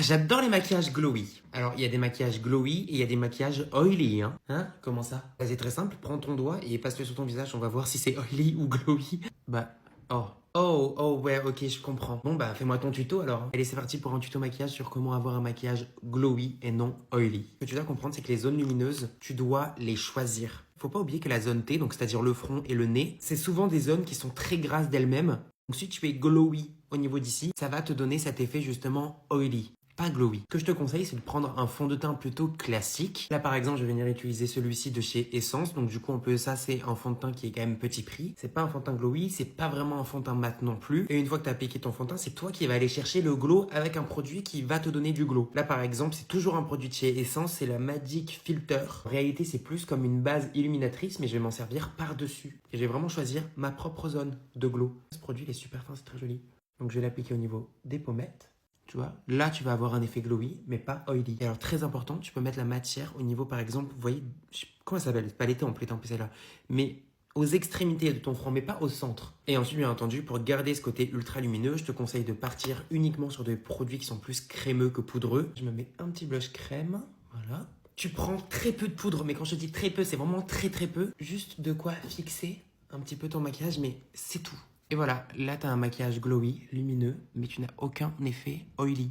J'adore les maquillages glowy. Alors, il y a des maquillages glowy et il y a des maquillages oily, hein. Hein? Comment ça? Bah, c'est très simple, prends ton doigt et passe-le sur ton visage, on va voir si c'est oily ou glowy. Bah, oh. Oh, ouais, ok, je comprends. Bon, bah, fais-moi ton tuto alors, hein. Allez, c'est parti pour un tuto maquillage sur comment avoir un maquillage glowy et non oily. Ce que tu dois comprendre, c'est que les zones lumineuses, tu dois les choisir. Faut pas oublier que la zone T, donc c'est-à-dire le front et le nez, c'est souvent des zones qui sont très grasses d'elles-mêmes. Donc si tu es glowy au niveau d'ici, ça va te donner cet effet justement oily, pas glowy. Ce que je te conseille, c'est de prendre un fond de teint plutôt classique. Là par exemple, je vais venir utiliser celui-ci de chez Essence. Donc du coup, ça c'est un fond de teint qui est quand même petit prix. C'est pas un fond de teint glowy, c'est pas vraiment un fond de teint mat non plus. Et une fois que tu as appliqué ton fond de teint, c'est toi qui vas aller chercher le glow avec un produit qui va te donner du glow. Là par exemple, c'est toujours un produit de chez Essence, c'est la Magic Filter. En réalité, c'est plus comme une base illuminatrice, mais je vais m'en servir par-dessus. Et je vais vraiment choisir ma propre zone de glow. Ce produit, il est super fin, c'est très joli. Donc je vais l'appliquer au niveau des pommettes. Tu vois, là tu vas avoir un effet glowy, mais pas oily. Et alors très important, tu peux mettre la matière au niveau, par exemple, vous voyez, comment ça s'appelle? Pas l'été en plus, celle-là. Mais aux extrémités de ton front, mais pas au centre. Et ensuite, bien entendu, pour garder ce côté ultra lumineux, je te conseille de partir uniquement sur des produits qui sont plus crémeux que poudreux. Je me mets un petit blush crème, voilà. Tu prends très peu de poudre, mais quand je dis très peu, c'est vraiment très peu. Juste de quoi fixer un petit peu ton maquillage, mais c'est tout. Et voilà, là tu as un maquillage glowy, lumineux, mais tu n'as aucun effet oily.